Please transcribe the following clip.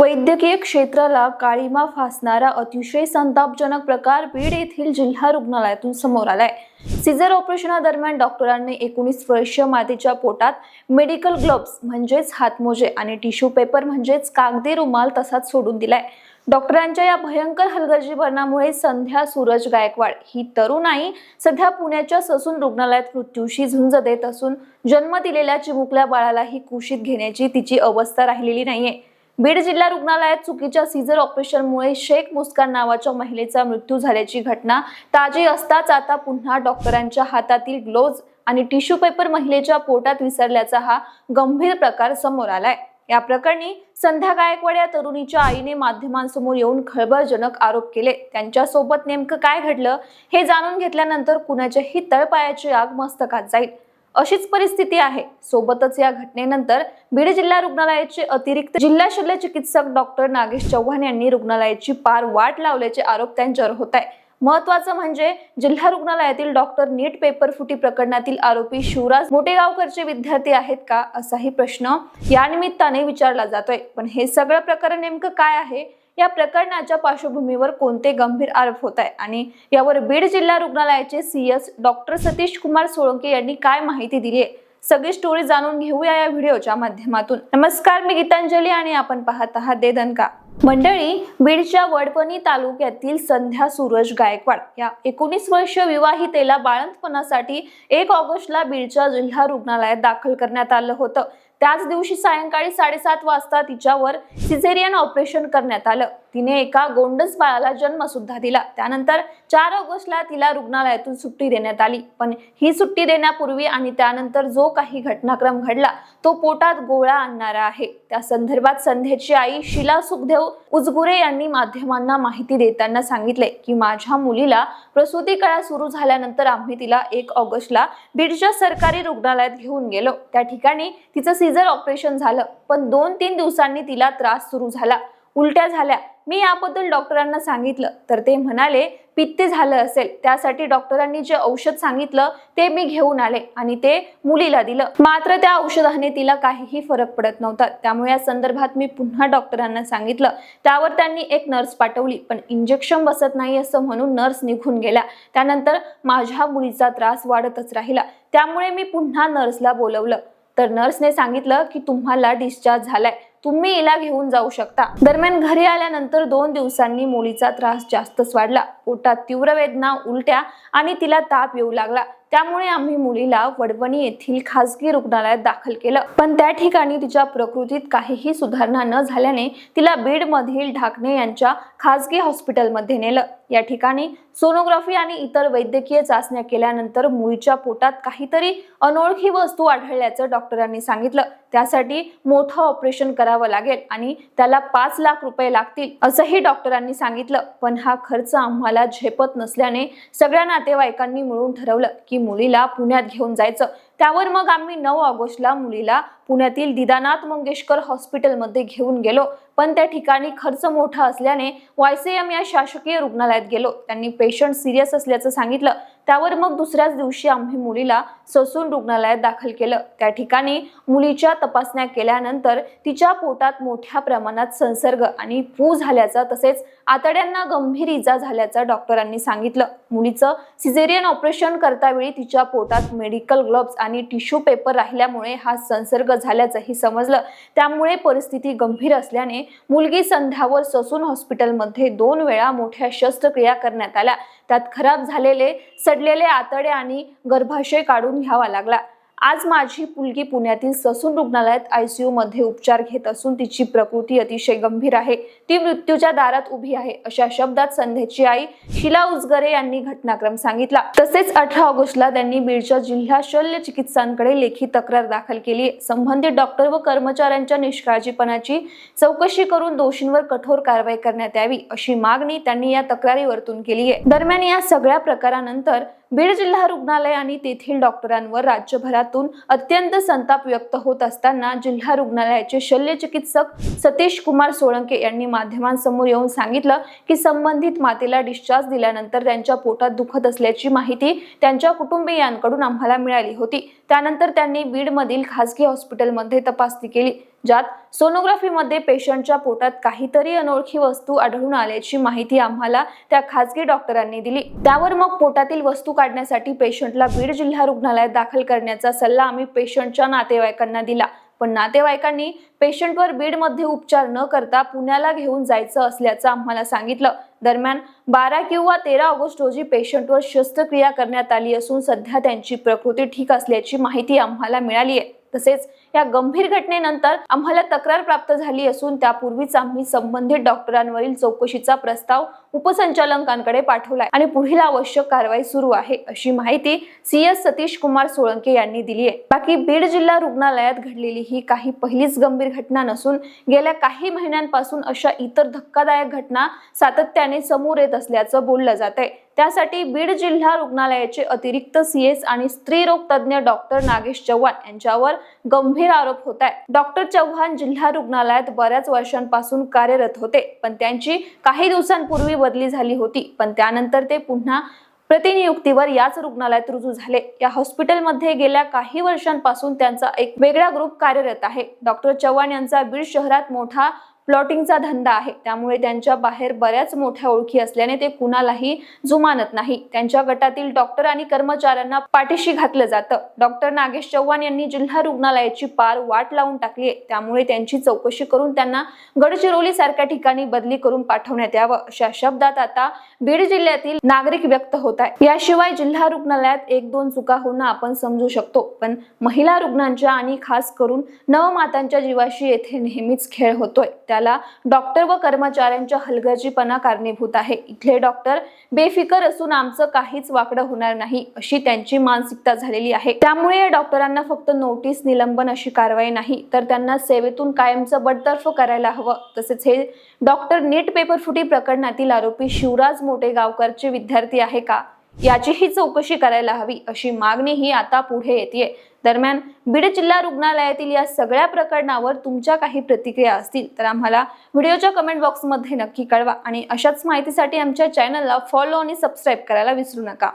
वैद्यकीय क्षेत्राला काळिमा फासणारा अतिशय संतापजनक प्रकार बीड येथील जिल्हा रुग्णालयातून समोर आलाय। सीझर ऑपरेशनादरम्यान डॉक्टरांनी 19 वर्षीय मातेच्या पोटात मेडिकल ग्लोव्स म्हणजेच हातमोजे आणि टिश्यू पेपर म्हणजेच कागदी रुमाल तसाच सोडून दिलाय। डॉक्टरांच्या या भयंकर हलगर्जीपणामुळे संध्या सूरज गायकवाड ही तरुण आई सध्या पुण्याच्या ससून रुग्णालयात मृत्यूशी झुंज देत असून जन्म दिलेल्या चिमुकल्या बाळालाही कुशीत घेण्याची तिची अवस्था राहिलेली नाहीये। बीड जिल्हा रुग्णालयात चुकीच्या सीझर ऑपरेशनमुळे शेख मुस्कान नावाच्या महिलेचा मृत्यू झाल्याची घटना ताजी असताच आता पुन्हा डॉक्टरांच्या हातातील ग्लोव्ज आणि टिश्यू पेपर महिलेच्या पोटात विसरल्याचा हा गंभीर प्रकार समोर आलाय। या प्रकरणी संध्या गायकवाड या तरुणीच्या आईने माध्यमांसमोर येऊन खळबळजनक आरोप केले। त्यांच्या सोबत नेमकं काय घडलं हे जाणून घेतल्यानंतर कुणाच्याही तळपायाची आग मस्तकात जाईल अशीच परिस्थिती आहे। सोबतच या घटनेनंतर बीड जिल्हा रुग्णालयाचे अतिरिक्त जिल्हा शल्य चिकित्सक डॉक्टर नागेश चव्हाण यांनी रुग्णालयाची पार वाट लावल्याचे आरोप त्यांच्यावर होत आहे। महत्त्वाचं म्हणजे जिल्हा रुग्णालयातील डॉक्टर नीट पेपर फुटी प्रकरणातील आरोपी शिवराज मोटेगावकरचे विद्यार्थी आहेत का असाही प्रश्न या निमित्ताने विचारला जातोय। पण हे सगळं प्रकरण नेमकं काय आहे, या प्रकरणाच्या पार्श्वभूमीवर कोणते गंभीर आरोप होत आहे आणि यावर बीड जिल्हा रुग्णालयाचे सीएस डॉक्टर सतीश कुमार सोळंके यांनी काय माहिती दिली आहे, सगळी स्टोरी जाणून घेऊया या व्हिडिओच्या माध्यमातून। नमस्कार, मी गीतांजली आणि आपण पाहत आहात दे दणका। मंडळी, बीडच्या वडपणी तालुक्यातील संध्या सूरज गायकवाड या 19 वर्षीय विवाहितेला बाळंतपणासाठी 1 ऑगस्टला बीडच्या जिल्हा रुग्णालयात दाखल करण्यात आलं होतं। त्याच दिवशी सायंकाळी 7:30 वाजता तिच्यावर सिझेरियन ऑपरेशन करण्यात आलं। तिने एका गोंडस बाळाला जन्म सुद्धा दिला। त्यानंतर 4 ऑगस्टला तिला रुग्णालयातून सुट्टी देण्यात आली। पण ही सुट्टी देण्यापूर्वी आणि त्यानंतर जो काही घटनाक्रम घडला तो पोटात गोळा आणणारा आहे। त्या संदर्भात संध्याची आई शीला सुखदेव उजगुरे यांनी माध्यमांना माहिती देताना सांगितले की माझ्या मुलीला प्रसूती काळ सुरू झाल्यानंतर आम्ही तिला 1 ऑगस्टला बीडच्या सरकारी रुग्णालयात घेऊन गेलो। त्या ठिकाणी तिचं सीझर ऑपरेशन झालं, पण 2-3 दिवसांनी तिला त्रास सुरू झाला, उलट्या झाल्या। मी याबद्दल डॉक्टरांना सांगितलं तर ते म्हणाले पित्त झालं असेल। त्यासाठी डॉक्टरांनी जे औषध सांगितलं ते मी घेऊन आले आणि ते मुलीला दिलं, मात्र त्या औषधाने तिला काहीही फरक पडत नव्हता। त्यामुळे या संदर्भात मी पुन्हा डॉक्टरांना सांगितलं, त्यावर त्यांनी एक नर्स पाठवली, पण इंजेक्शन बसत नाही असं म्हणून नर्स निघून गेल्या। त्यानंतर माझ्या मुलीचा त्रास वाढतच राहिला, त्यामुळे मी पुन्हा नर्सला बोलवलं तर नर्सने सांगितलं की तुम्हाला डिस्चार्ज झालाय, तुम्ही हिला घेऊन जाऊ शकता। दरम्यान घरी आल्यानंतर 2 दिवसांनी मुलीचा त्रास जास्तच वाढला, पोटात तीव्र वेदना, उलट्या आणि तिला ताप येऊ लागला। त्यामुळे आम्ही मुलीला वडवणी येथील खासगी रुग्णालयात दाखल केलं, पण त्या ठिकाणी तिच्या प्रकृतीत काहीही सुधारणा न झाल्याने तिला बीड मधील ढाकणे यांच्या खासगी हॉस्पिटलमध्ये नेलं। या ठिकाणी सोनोग्राफी आणि इतर वैद्यकीय चाचण्या केल्यानंतर मुलीच्या पोटात काहीतरी अनोळखी वस्तू आढळल्याचं डॉक्टरांनी सांगितलं। त्यासाठी मोठं ऑपरेशन करावं लागेल आणि त्याला 5 लाख रुपये लागतील असंही डॉक्टरांनी सांगितलं। पण हा खर्च आम्हाला झेपत नसल्याने सगळ्या नातेवाईकांनी मिळून ठरवलं की मुलीला पुण्यात घेऊन जायचं। त्यावर मग आम्ही 9 ऑगस्टला मुलीला पुण्यातील दीदानाथ मंगेशकर हॉस्पिटलमध्ये घेऊन गेलो, पण त्या ठिकाणी खर्च मोठा असल्याने YCM या शासकीय रुग्णालयात गेलो। त्यांनी पेशंट सिरियस असल्याचं सांगितलं। त्यावर मग दुसऱ्याच दिवशी आम्ही मुलीला ससून रुग्णालयात दाखल केलं। त्या ठिकाणी मुलीच्या तपासण्या केल्यानंतर तिच्या पोटात मोठ्या प्रमाणात संसर्ग आणि पू झाल्याचा तसेच आतड्यांना गंभीर इजा झाल्याचं डॉक्टरांनी सांगितलं। मुलीचं सिझेरियन ऑपरेशन करतावेळी तिच्या पोटात मेडिकल ग्लोव्स आणि टिश्यू पेपर राहिल्यामुळे हा संसर्ग झाल्याचंही समजलं। त्यामुळे परिस्थिती गंभीर असल्याने मुलगी संध्यावर ससून हॉस्पिटलमध्ये 2 वेळा मोठ्या शस्त्रक्रिया करण्यात आल्या। त्यात खराब झालेले सडलेले आतडे आणि गर्भाशय काढून घ्यावा लागला। आज माझी मुलगी पुण्यातील ससून रुग्णालयात ICU मध्ये उपचार घेत असून तिची प्रकृती अतिशय गंभीर आहे, ती मृत्यूच्या दारात उभी आहे अशा शब्दात संध्याची आई शीला उजगरे यांनी घटनाक्रम सांगितला। तसेच 18 ऑगस्टला त्यांनी बीडच्या जिल्हा शल्य चिकित्सांकडे लेखी तक्रार दाखल केली। संबंधित डॉक्टर व कर्मचाऱ्यांच्या निष्काळजीपणाची चौकशी करून दोषींवर कठोर कारवाई करण्यात यावी अशी मागणी त्यांनी या तक्रारीवरतून केली आहे। दरम्यान या सगळ्या प्रकारानंतर बीड जिल्हा रुग्णालय आणि तेथील डॉक्टरांवर राज्यभरातून अत्यंत संताप व्यक्त होत असताना जिल्हा रुग्णालयाचे शल्य चिकित्सक सतीश कुमार सोळंके यांनी माध्यमांसमोर येऊन सांगितलं की संबंधित मातेला डिस्चार्ज दिल्यानंतर त्यांच्या पोटात दुखत असल्याची माहिती त्यांच्या कुटुंबियांकडून आम्हाला मिळाली होती। त्यानंतर त्यांनी बीडमधील खासगी हॉस्पिटलमध्ये तपासणी केली, ज्यात सोनोग्राफीमध्ये पेशंटच्या पोटात काहीतरी अनोळखी वस्तू आढळून आल्याची माहिती आम्हाला त्या खासगी डॉक्टरांनी दिली। त्यावर मग पोटातील वस्तू काढण्यासाठी पेशंटला बीड जिल्हा रुग्णालयात दाखल करण्याचा सल्ला आम्ही पेशंटच्या नातेवाईकांना दिला, पण नातेवाईकांनी पेशंटवर बीडमध्ये उपचार न करता पुण्याला घेऊन जायचं असल्याचं आम्हाला सांगितलं। दरम्यान 12 किंवा 13 ऑगस्ट रोजी पेशंटवर शस्त्रक्रिया करण्यात आली असून सध्या त्यांची प्रकृती ठीक असल्याची माहिती आम्हाला मिळाली आहे। तसेच या गंभीर घटनेनंतर आम्हाला तक्रार प्राप्त झाली असून त्यापूर्वीच आम्ही संबंधित डॉक्टरांवरील चौकशीचा प्रस्ताव उपसंचालकांकडे पाठवलाय आणि पुढील आवश्यक कारवाई सुरू आहे, अशी माहिती CS सतीश कुमार सोळंके यांनी दिली आहे। बाकी बीड जिल्हा रुग्णालयात घडलेली ही काही पहिलीच गंभीर घटना नसून गेल्या काही महिन्यांपासून अशा इतर धक्कादायक घटना सातत्याने समोर येत असल्याचं बोललं जात आहे। त्यासाठी बीड जिल्हा रुग्णालयाचे अतिरिक्त CS आणि स्त्रीरोग तज्ञ डॉक्टर नागेश चव्हाण यांच्यावर गंभीर आरोप होत आहे। डॉक्टर चव्हाण जिल्हा रुग्णालयात बऱ्याच वर्षांपासून कार्यरत होते, पण त्यांची काही दिवसांपूर्वी बदली झाली होती, पण त्यानंतर ते पुन्हा प्रतिनियुक्तीवर याच रुग्णालयात रुजू झाले। या हॉस्पिटलमध्ये गेल्या काही वर्षांपासून त्यांचा एक वेगळा ग्रुप कार्यरत आहे। डॉक्टर चव्हाण यांचा बीड शहरात मोठा प्लॉटिंगचा धंदा आहे, त्यामुळे त्यांच्या बाहेर बऱ्याच मोठ्या ओळखी असल्याने ते कुणालाही जुमानत नाही। त्यांच्या गटातील डॉक्टर आणि कर्मचाऱ्यांना पाठीशी घातलं जातं। डॉक्टर नागेश चव्हाण यांनी जिल्हा रुग्णालयाची पार वाट लावून टाकली आहे, त्यामुळे त्यांची चौकशी करून त्यांना गडचिरोली सारख्या ठिकाणी बदली करून पाठवण्यात यावं, अशा शब्दात आता बीड जिल्ह्यातील नागरिक व्यक्त होत आहे। याशिवाय जिल्हा रुग्णालयात 1-2 चुका होणं आपण समजू शकतो, पण महिला रुग्णांच्या आणि खास करून नवमातांच्या जीवाशी येथे नेहमीच खेळ होतोय। त्याला डॉक्टर व कर्मचाऱ्यांच्या हलगर्जीपणा कारणीभूत आहे। इथले डॉक्टर बेफिकर असून आमचं काहीच वाकडं होणार नाही, अशी त्यांची मानसिकता झालेली आहे। त्यामुळे या डॉक्टरांना फक्त नोटीस, निलंबन अशी कारवाई नाही, तर त्यांना सेवेतून कायमचं बडतर्फ करायला हवं। तसेच हे डॉक्टर नीट पेपरफुटी प्रकरणातील आरोपी शिवराज मोठेगावकरचे विद्यार्थी आहे का, याचीही चौकशी करायला हवी, अशी मागणी ही आता पुढे येते। दरम्यान बीड जिल्हा रुग्णालयातील या सगळ्या प्रकरणावर तुमच्या काही प्रतिक्रिया असतील तर आम्हाला व्हिडिओच्या कमेंट बॉक्समध्ये नक्की कळवा आणि अशाच माहितीसाठी आमच्या चॅनलला फॉलो आणि सबस्क्राईब करायला विसरू नका।